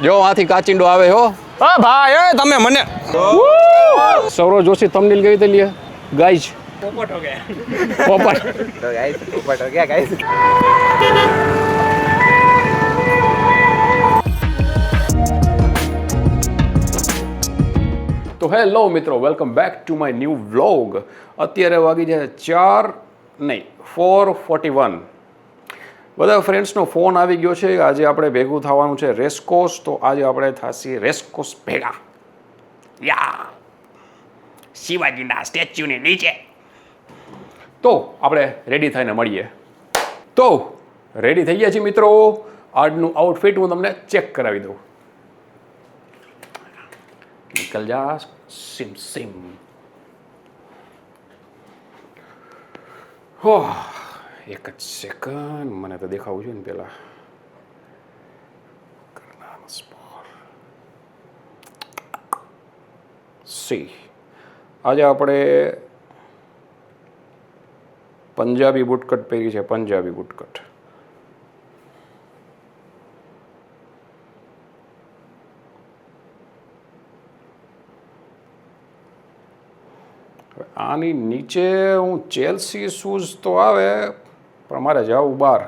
જો આથી કાચિંડો આવે હો. હા ભાઈ એ તમે મને સૌરવ જોશી થંબનેલ કેવી રીતે લે ગાઈઝ પોપટ હો ગયા પોપટ तो गाइस ऊपर हो गया गाइस તો હેલો મિત્રો, welcome back to my new vlog. અત્યારે વાગી જાય 4:41. બધા ફ્રેન્ડ્સનો ફોન આવી ગયો છે. આજે આપણે ભેગું થવાનું છે રેસકોર્સ. તો આજે આપણે થશે રેસકોર્સ ભેગા યા શિવાજીના સ્ટેચ્યુની નીચે. તો આપણે રેડી થઈને મળીએ. તો રેડી થઈ ગયા છીએ મિત્રો. આજનું આઉટફિટ હું તમને ચેક કરાવી દઉં. निकल जा सिम सिम. હો એક જ સેકન્ડ, મને તો દેખાવું છે ને પેલા. સી આજે આપણે પંજાબી બુટકટ પહેરી છે. પંજાબી બુટકટ. આની નીચે હું ચેલ્સી શૂઝ તો આવે, પણ મારે જવું બહાર.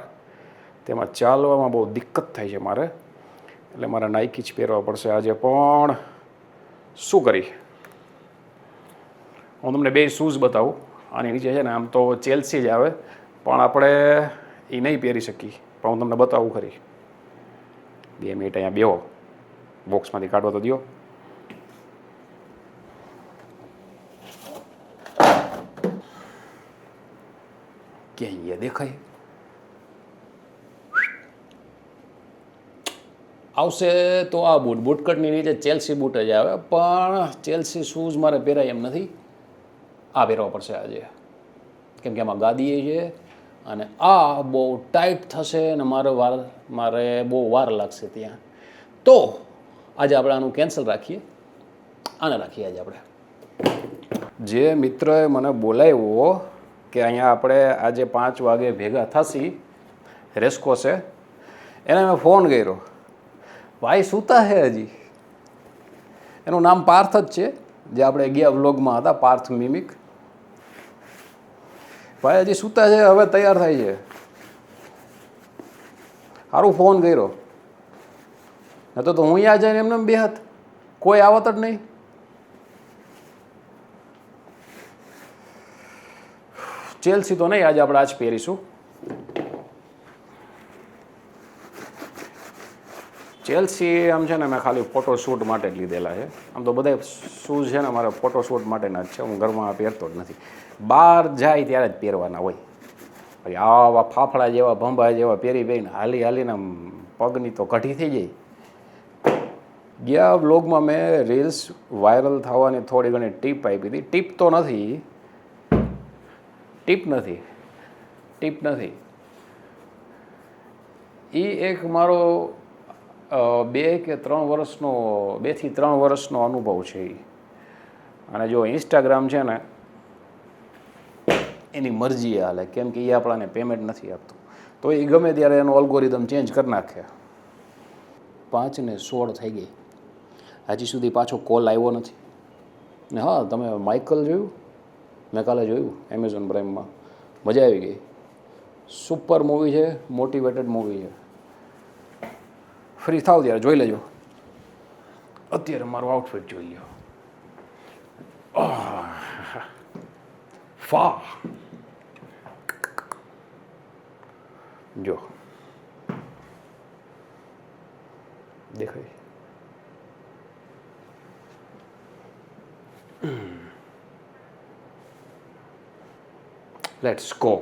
તેમાં ચાલવામાં બહુ દિક્કત થાય છે મારે, એટલે મારે નાઇકી જ પહેરવા પડશે આજે. પણ શું કરી, હું તમને બે શૂઝ બતાવું. આની નીચે છે ને આમ તો ચેલ્સી જ આવે, પણ આપણે એ નહીં પહેરી શકીએ. પણ હું તમને બતાવું ખરી. 2 મિનિટ અહીંયા બેહો, બોક્સમાંથી કાઢવા તો દો. ક્યાં દેખાય આવશે તો આ બુટકટની નીચે ચેલ્સી બૂટ જ આવે, પણ ચેલ્સી શૂઝ મારે પહેરાય એમ નથી. આ પહેરવા પડશે આજે, કેમ કે આમાં ગાદીએ છે અને આ બહુ ટાઈટ થશે અને મારે બહુ વાર લાગશે ત્યાં. તો આજે આપણે આનું કેન્સલ રાખીએ, આને રાખીએ આજે આપણે. જે મિત્રએ મને બોલાવ્યો કે અહીંયા આપણે આજે 5 વાગે ભેગા થશી રેસકોર્સે, એને મેં ફોન કર્યો. ભાઈ સૂતા છે હજી. એનું નામ પાર્થ જ છે, જે આપણે ગયા વ્લોગમાં હતા, પાર્થ મિમિક. ભાઈ હજી સૂતા છે, હવે તૈયાર થાય છે. સારું ફોન કર્યો, ન તો હું અહીંયા જઈને એમને બે હાથ કોઈ આવત જ નહીં. ચેલ્સી તો નહીં, આજે આપણે આજ પહેરીશું. ચેલ્સી આમ છે ને મેં ખાલી ફોટોશૂટ માટે જ લીધેલા છે. આમ તો બધા શૂઝ છે ને મારે ફોટોશૂટ માટેના જ છે. હું ઘરમાં પહેરતો જ નથી, બહાર જાય ત્યારે જ પહેરવાના હોય. પછી આવા ફાફડા જેવા ભંભા જેવા પહેરીને હાલીને પગની તો કઢી થઈ જાય. ગયા બ્લોગમાં મેં રીલ્સ વાયરલ થવાની થોડી ઘણી ટીપ આપી હતી. ટીપ નથી. એ એક મારો 2 કે 3 વર્ષનો 2 થી 3 વર્ષનો અનુભવ છે એ. અને જો ઇન્સ્ટાગ્રામ છે ને એની મરજી હાલે, કેમ કે એ આપણાને પેમેન્ટ નથી આપતું. તો એ ગમે ત્યારે એનો અલ્ગોરિધમ ચેન્જ કરી નાખે. 5 ને 16 થઈ ગઈ, હજી સુધી પાછો કોલ આવ્યો નથી. ને હા, તમે માઇકલ જોયું? મેં કાલે જોયું એમેઝોન પ્રાઇમમાં. મજા આવી ગઈ. સુપર મૂવી છે, મોટિવેટેડ મૂવી છે. ફ્રી થાવ ત્યારે જોઈ લેજો. અત્યારે મારું આઉટફિટ જોઈ લો. ફા જો દેખાય. Let's go.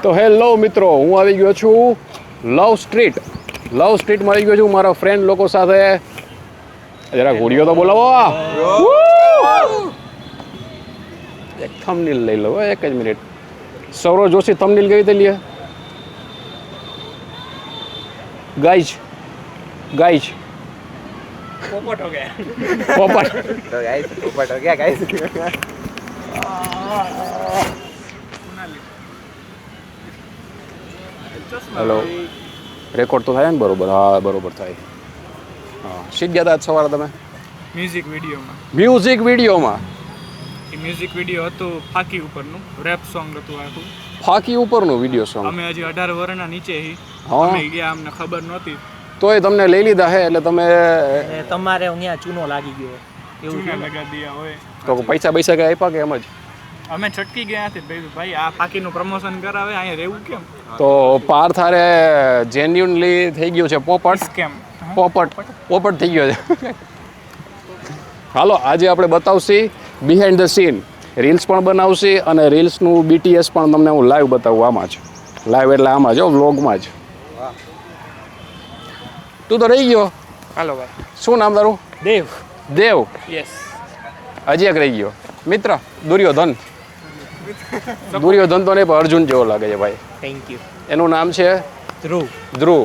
તો હેલો મિત્રો, હું આવી ગયો છું લવ સ્ટ્રીટમાં આવી ગયો છું મારા ફ્રેન્ડ લોકો સાથે. જરા ઘોડીઓ તો બોલાવો. એક થંબનેલ લઈ લો, એક જ મિનિટ. સૌરવ જોશી થંબનેલ કેવી રીતે લે? ગાઈજ પોપટ હો ગયા. પોપટ. तो गाइस पोपट हो गया गाइस. હેલો, રેકોર્ડ તો થાય ને બરોબર? હા બરોબર થાય. હા, શીખ ગયા હતા આજ સવારે તમે મ્યુઝિક વિડીયોમાં મ્યુઝિક વિડીયોમાં? એ મ્યુઝિક વિડીયો હતું ફાકી ઉપરનું રેપ સોંગ હતું આખું. ફાકી ઉપરનું વિડીયો સોંગ? અમે હજી 18 વર્ષના નીચે હી. હા. અમે ગયા, અમને ખબર નહોતી. તોય તમને લઈ લીધા હે એટલે તમે તમારે અહીંયા ચૂનો લાગી ગયો એવું ચૂના લગા દિયા હોય. તો પૈસા કઈ આપ્યા કે એમ જ? અમે છટકી ગયા હતી ભાઈ આ ફાકીનું પ્રમોશન કરાવે અહીંયા રહેવું કેમ? તો પાર્થ હારે જેન્યુઅનલી થઈ ગયું છે પોપટ કેમ? પોપટ થઈ ગયો છે. હાલો, આજે આપણે બતાવશી બિહાઇન્ડ ધ સીન. રીલ્સ પણ બનાવશી અને રીલ્સનું BTS પણ તમને હું લાઈવ બતાવું. આમાં જ લાઈવ એટલે આમાં જ, વ્લોગમાં જ. તું તો રહી ગયો. હાલો ભાઈ. શું નામ તારું? દેવ. યસ. હજી એક રહી ગયો મિત્ર, દુર્યોધન. દુર્યોધન તો નહીં પણ અર્જુન જેવો લાગે છે ભાઈ. Thank you. એનું નામ છે ધ્રુવ. ધ્રુવ.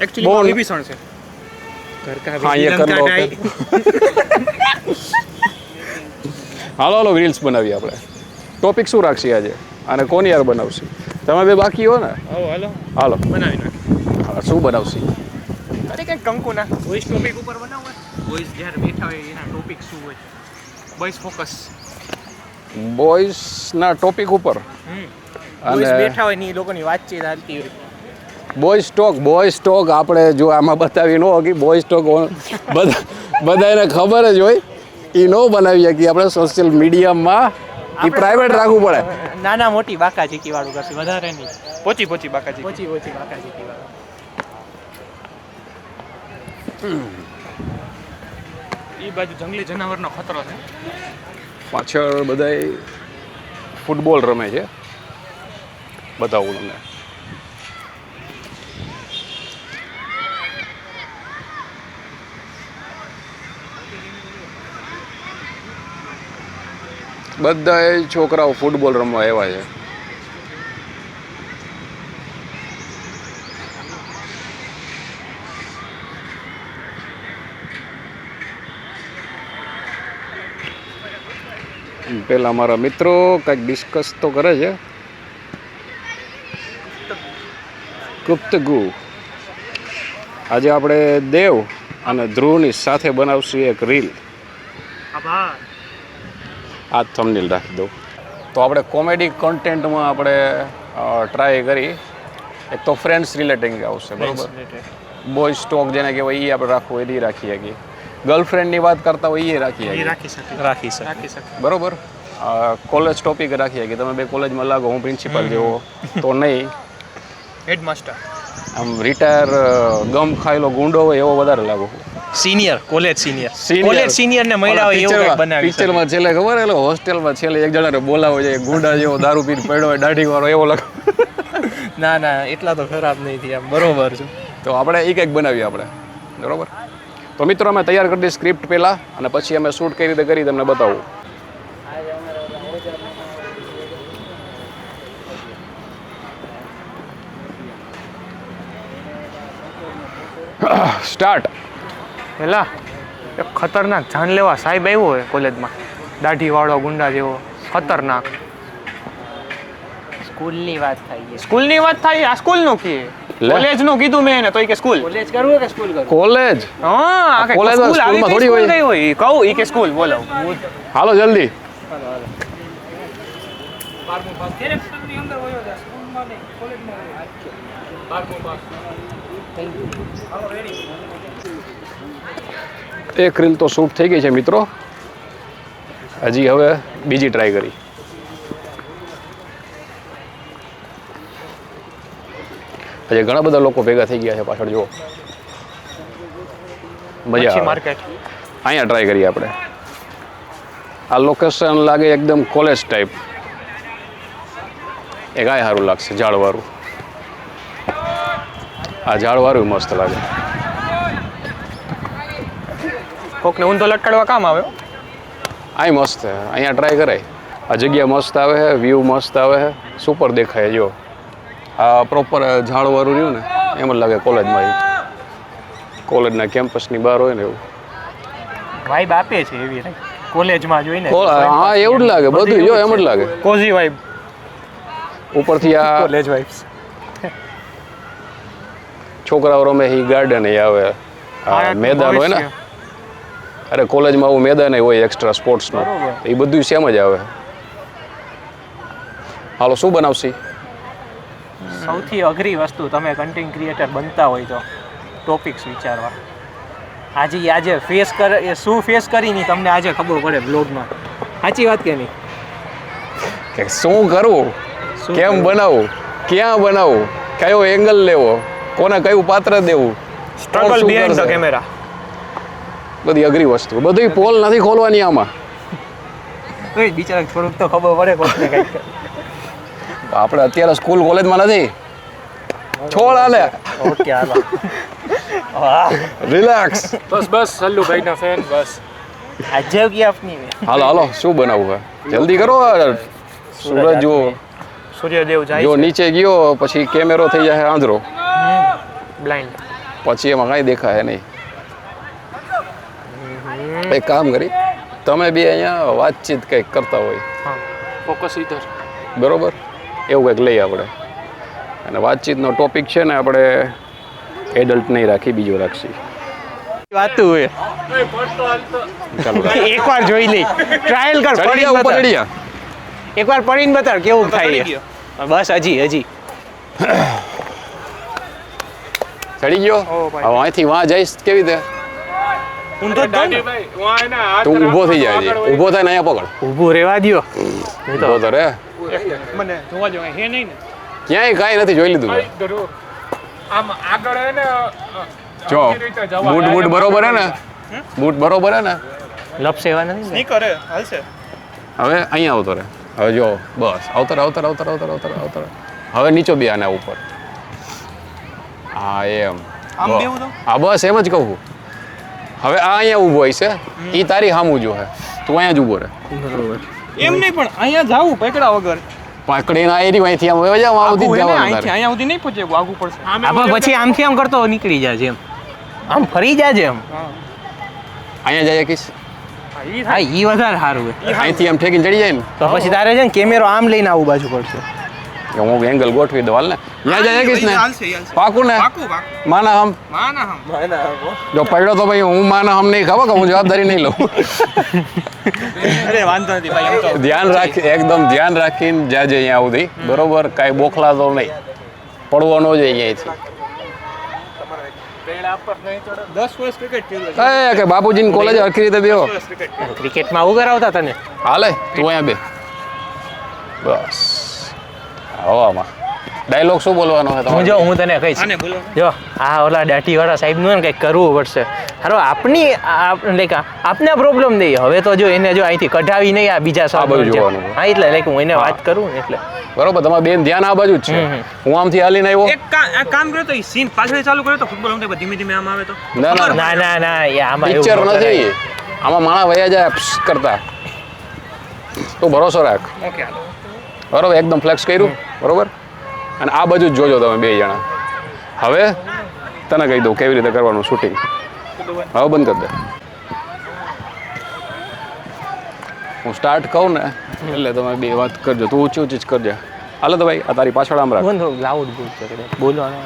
એકચ્યુઅલી વિભીષણ છે. ઘર કા હા, એ કર લો. હાલો રીલ્સ બનાવીએ આપણે. ટોપિક શું રાખશી આજે અને કોની યાર બનાવશી? તમે બે બાકી હો ને? હાલો બનાવી નાખ. હા, શું બનાવશી? અરે કઈ કંકુના વોઇસ ટોપિક ઉપર બનાવો. વોઇસ જ્યારે બેઠા હોય એના ટોપિક શું હોય? Voice focus. બોಯ್સના ટોપિક ઉપર બોયસ બેઠા હોય ને એ લોકોની વાતચીત હાલતી હોય. બોયઝ ટોક આપણે જો આમાં બતાવી ન હોય. બોયઝ ટોક બધાને ખબર જ હોય, એ ન બનાવી શકીએ આપણે સોશિયલ મીડિયામાં. એ પ્રાઇવેટ રાખવું પડે. નાના મોટી બાકા ચીકી વાળું કરશે, વધારે નહીં. પોચી બાકાજી. ઓછી બાકા ચીકી વાળું. એ બાજુ જંગલી જનાવરનો ખતરો છે. પાછળ બધાય ફૂટબોલ રમે છે, બતાવું તમને. બધાય છોકરાઓ ફૂટબોલ રમવા આવ્યા છે. પેલા મારા મિત્રો કંઈક ડિસ્કસ તો કરે છે. ગુપ્તગુ. આજે આપણે દેવ અને ધ્રુવની સાથે બનાવશું એક રીલ. આભાર. આ થંબનેલ રાખી દઉં. તો આપણે કોમેડી કન્ટેન્ટમાં આપણે ટ્રાય કરી. એક તો ફ્રેન્ડ્સ રિલેટિંગ આવશે, બરાબર? બોયઝ સ્ટોક જેને કહેવાય એ આપણે રાખવું હોય એ રાખી શકીએ. ગર્લફ્રેન્ડની વાત કરતા હોય એ રાખી શકીએ, રાખી શકે. બરોબર? કોલેજ ટોપિક રાખી શકીએ. તમે બે કોલેજમાં લાગો, હું પ્રિન્સિપાલ જેવો તો નહીં. હેડમાસ્ટર. આમ રિટાયર ગમ ખાયેલો ગુંડો હોય એવો વધારે લાગુ. સિનિયર, કોલેજ સિનિયર ને મળ્યા હોય એવું કંઈક બનાવી. પિક્ચરમાં છેલ્લે ખબર એટલે હોસ્ટેલમાં છેલ્લે એક જણાને બોલાવો છે, ગુંડા જેવો દારૂ પીને પડ્યો હોય દાઢી વાળો એવો લાગે. ના એટલા તો ખરાબ નહીં થયા, બરોબર છે. તો આપણે એક બનાવીએ આપણે, બરોબર? તો મિત્રો અમે તૈયાર કરી દઈએ સ્ક્રિપ્ટ પહેલાં, અને પછી અમે શૂટ કઈ રીતે કરી તમને બતાવું. સ્ટાર્ટ. પેલા એક ખતરનાક જાનલેવા સાહેબ આવ્યો હોય કોલેજમાં, દાઢી વાળો ગુંડા જેવો, ખતરનાક. સ્કૂલની વાત થઈ છે. સ્કૂલની વાત થાય, આ સ્કૂલનું કી કોલેજનું કીધું મેં એને, તો ઈ કે સ્કૂલ. કોલેજ કરવું કે સ્કૂલ કરવું? કોલેજ. હા, આ કે કોલેજ સ્કૂલ આવી સ્કૂલમાં કઈ થોડી સ્કૂલ હોય. ગઈ હોય ઈ કહું, ઈ કે સ્કૂલ. બોલો. હાલો જલ્દી. એક રીલ તો શૂટ થઈ ગઈ છે મિત્રો, હજી હવે બીજી ટ્રાય કરી. હજી ઘણા બધા લોકો ભેગા થઈ ગયા છે પાછળ, જુઓ મજા આવે. માર્કેટ અહીંયા ટ્રાય કરીએ આપણે. આ લોકેશન લાગે એકદમ કોલેજ ટાઈપ. એક આ સારું લાગશે ઝાડવાળું. આ ઝાડવાળું મસ્ત લાગે. કોકને ઊંધો લટકાડવા કામ આવે. આ મસ્ત છે, અહીંયા ટ્રાય કરાય. આ જગ્યા મસ્ત આવે છે, વ્યૂ મસ્ત આવે છે, સુપર દેખાય. જો આ પ્રોપર ઝાડવાળું રહ્યું ને એમ જ લાગે કોલેજમાં, કોલેજના કેમ્પસની બહાર હોય ને એવું. વાઇબ આપે છે એવી કોલેજમાં જોઈને. હા એવું જ લાગે, બધું જો એમ જ લાગે. કોઝી વાઇબ ઉપરથી આ કોલેજ વાઇબ્સ. છોકરાઓ રમે એ ગાર્ડન એ આવે, આ મેદાન હોય ને. અરે કોલેજમાં આવું મેદાન હોય એક્સ્ટ્રા સ્પોર્ટ્સનું, એ બધું સેમ જ આવે. હાલો શું બનાવશી? સૌથી અઘરી વસ્તુ તમે કન્ટેન્ટ ક્રિએટર બનતા હોય તો ટોપિક્સ વિચારવા. આજે ફેસ કરે એ શું ફેસ કરીને તમને આજે ખબર પડે બ્લોગમાં. સાચી વાત કે નહીં? કે શું કરવું, કેમ બનાવવું, ક્યાં બનાવવું, કયો એંગલ લેવો, કોને કયું પાત્ર દેવું, સ્ટ્રગલ બિહાઇન્ડ ધ કેમેરા. બધી અઘરી વસ્તુ, બધી પોલ નથી ખોલવાની આમાં. બિચારા થોડુંક તો ખબર પડે કોઈને કંઈક. આપણે અત્યારે સ્કૂલ કોલેજમાં નથી. છોડ આલે. ઓકે હાલો. રિલેક્સ. બસ સલ્લુભાઈના ફેન બસ. આજે કે આપની હાલો શું બનાવવું છે જલ્દી કરો. સૂરજ જુઓ, સૂર્યદેવ જાય જો નીચે ગયો પછી કેમેરો થઈ જાય આંધળો, બ્લાઇન્ડ, પછી એમાં કાંઈ દેખાય નહીં. એક કામ કરી, તમે બે અહીંયા વાતચીત કંઈક કરતા હોય, ફોકસ ઇધર, બરોબર, એવું કંઈક લઈએ આપણે. અને વાતચીતનો ટોપિક છે ને આપણે એડલ્ટ નહીં રાખી, બીજો રાખશી. વાતું હોય ચાલો એકવાર જોઈ લે, ટ્રાયલ કર, ચડી જા, ઉપર ચડી જા. એકવાર પડીને બતાડ કેવું થાય. બસ હજી ચડી ગયો. હવે અહીંથી વાં જઈશ કેવી રીતે? તું ઊભો થઈ જાય, ઊભો થાય ને અહીંયા પકડ. ઊભું રહેવા દ્યો. ઊભો તો રે. મને જોવા જો હે નહીં ને ક્યાંય કાંઈ નથી જોઈ લીધું. આમ આગળ હે ને જો બૂટ બરોબર હે ને, બૂટ બરોબર હે ને, લપસે એવા નથી ને કરે હાલશે. હવે અહીંયા આવતો રહે. હવે જો બસ આવતર. હવે નીચો બે આના ઉપર. હા એમ, હા બસ એમ જ કહું. હવે આ અહીંયા ઊભો હોય છે, એ તારી સામું જો હે, તું અહીંયા જ ઊભો રહે. એમ નહીં પણ અહીંયા જાવું પકડા વગર પાકડીને આયરી અહીંથી આમ વહી જાવ, આવતી જ જવાનું તારે. અહીંયા સુધી નહીં પહોંચે, આગું પડશે. આપણે પછી આમથી આમ કરતો નીકળી જાજે, એમ આમ ફરી જાજે, એમ અહીંયા જાય કીશ. હા ઈ વધારે સારું હોય. અહીંથી આમ ઠેકીને ચડી જાય ને તો પછી તારે છે ને કેમેરો આમ લઈને આવું બાજુ પડશે. હું એંગલ ગોઠવી દઉં. હાલ ને ત્યાં જાય કીશ ને, પાકું ને? માના હમ જો પડ્યો તો ભાઈ હું માના હમ નહીં, ખબર કે હું જવાબદારી નહીં લઉં. અરે વાંધો નથી ભાઈ, એમ તો ધ્યાન રાખી, એકદમ ધ્યાન રાખીને જાજે અહીંયા સુધી, બરોબર? કાંઈ બોખલા તો નહીં, પડવો ન જોઈએ અહીંયાથી. 10 વર્ષ ક્રિકેટ કે બાપુજીની કોલેજ હરખી રીતે બેહો. ક્રિકેટમાં આવું કરાવતા તને? હાલે તું અહીંયા બે. બસ હવામાં ડાયલોગ શું બોલવાનો છે તમારે? હું તને કહીશ. જો આ ઓલા દાઢીવાળા સાહેબનું ને કંઈક કરવું પડશે. હારો આપને પ્રોબ્લેમ નહીં. હવે તો જો એને જો અહીંથી કઢાવી નહીં, આ બીજા આ બાજુ જોવાનું. હા એટલે હું એને વાત કરું ને એટલે બરોબર. તમારે બેન ધ્યાન આ બાજુ જ છે. હું આમથી હાલીને આવ્યો. એક કામ કર્યો તો સીન પાછળ ચાલુ કર્યો તો ફૂટબોલ ધીમે ધીમે આમ આવે તો ના એ આમાં પિક્ચર નથી, આમાં માણા વયા જાય કરતા. તું ભરોસો રાખ, બરોબર? એકદમ ફ્લેક્સ કર્યું, બરોબર? અને આ બાજુ જ જોજો તમે બે જણા. હવે તને કહી દઉં કેવી રીતે કરવાનું શૂટિંગ. હવે બંધ કરી દે. હું સ્ટાર્ટ કહું ને એટલે તમે બે વાત કરજો. તું ઊંચી ઊંચી જ કરજે. હાલે તો ભાઈ આ તારી પાછળ આમ રાખ. લાઉડ બોલવાનો.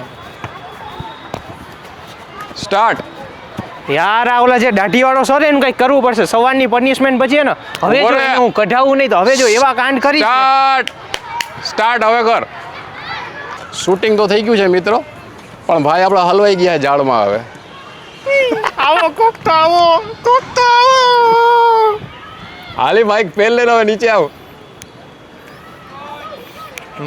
સ્ટાર્ટ. યાર આ ઓલા જે દાઢીવાળો સર એનું કંઈક કરવું પડશે. સવારની પનિશમેન્ટ પછી ને હવે જો એને હું કઢાવું નહીં તો હવે જો એવા કાંડ કરી. સ્ટાર્ટ હવે કર. શૂટિંગ તો થઈ ગયું છે મિત્રો, પણ ભાઈ આપણા હલવાઈ ગયા ઝાડમાં. હવે આવો કોક તો આવો. હાલી માઇક પહેર લેનો, હવે નીચે આવ.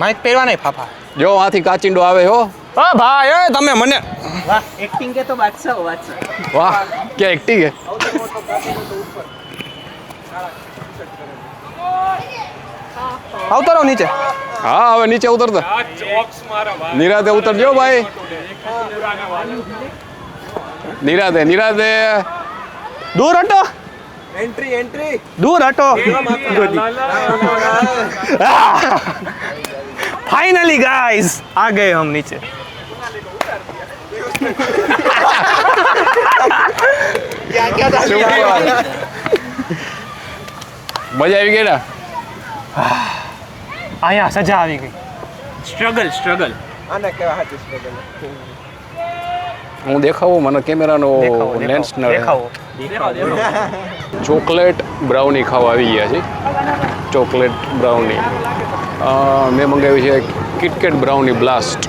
માઇક પહેરવા નહીં ફાફા. જો આથી કાચિંડો આવે હો. હા ભાઈ તમે મને વાહ એક્ટિંગ કે તો બાદશાહ. વાહ ક્યાં એક્ટિંગ હે. આવતો રહો નીચે. હા હવે નીચે ઉતરતા નિરાતે ઉતરજો ભાઈ. નિરાતે દૂર હટો. દૂર હટો. फाइनली गाइस आ गए हम नीचे. મજા આવી ગઈ ને? અહીંયા સજા આવી ગઈ. સ્ટ્રગલ આને કેવા હાથી સ્ટ્રગલ. હું દેખાવું મને કેમેરાનો લેન્સ ન દેખાવો. ચોકલેટ બ્રાઉની ખાવા આવી ગયા છે. ચોકલેટ બ્રાઉની મેં મંગાવી છે કિટકેટ બ્રાઉની બ્લાસ્ટ.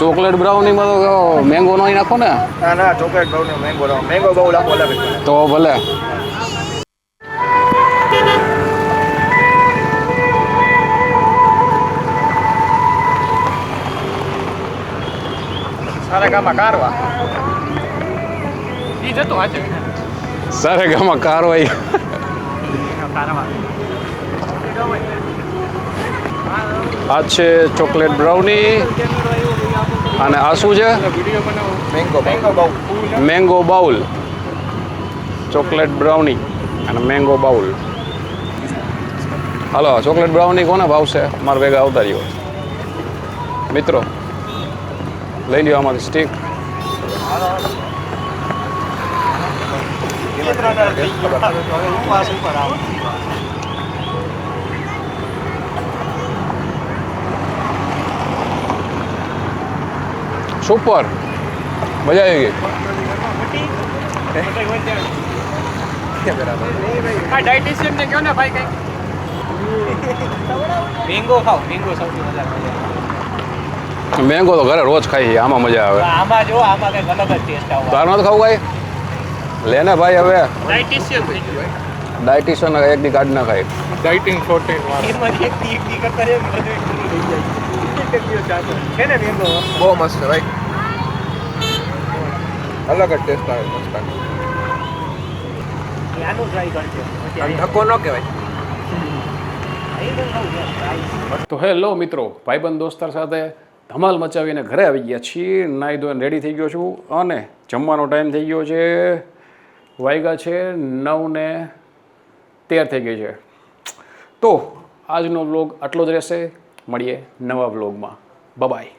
ચોકલેટ બ્રાઉનીમાં તો મેંગો નહીં નાખો ને? ના ચોકલેટ બહુ ને મેંગો બહુ લાખો લાગે. તો ભલે. સારેગામાં કારવા. ઈ જતો આજે સારેગામાં કારવાઈ. આ છે ચોકલેટ બ્રાઉની અને આ શું છે? મેંગો બહુ. Mango bowl. ચોકલેટ બ્રાઉની અને મેંગો બાઉલ. હાલો ચોકલેટ બ્રાઉની કોને ભાવશે? મારા ભેગા આવતા રહ્યો મિત્રો. લઈ લ્યો આમાંથી સ્ટીક. સુપર મજા આવી ગઈ. ડાયટિશિયન ને કહો ને ભાઈ કઈ મેંગો ખાઓ. મેંગો સૌથી વધારે મજા આવે. મેંગો તો ઘરે રોજ ખાઈ. આમાં મજા આવે. આમાં જો આમાં કઈક અલગ જ ટેસ્ટ આવે. તાર નથી ખાવું ભાઈ? લે ને ભાઈ હવે ડાયટિશિયન થઈ ગયું. ડાયટિશિયન એક દી કાઢ ના ખાય. ડાયટિંગ પ્રોટીન એમાં એક દી કરતા રહે બધું પૂરું થઈ જાય. છે ને મેંગો બહુ મસ્ત છે ભાઈ. અલગ જ ટેસ્ટ આવે મસ્ત. આનું ટ્રાય કરજો. ધક્કો ન કહેવાય. તો હેલો મિત્રો, ભાઈબંધ દોસ્તાર સાથે ધમાલ મચાવીને ઘરે આવી ગયા છીએ. નાહી ધોઈને રેડી થઈ ગયો છું અને જમવાનો ટાઈમ થઈ ગયો છે. વાગ્યા છે 9:13 થઈ ગઈ છે. તો આજનો વ્લોગ આટલો જ રહેશે. મળીએ નવા વ્લોગમાં. બાય.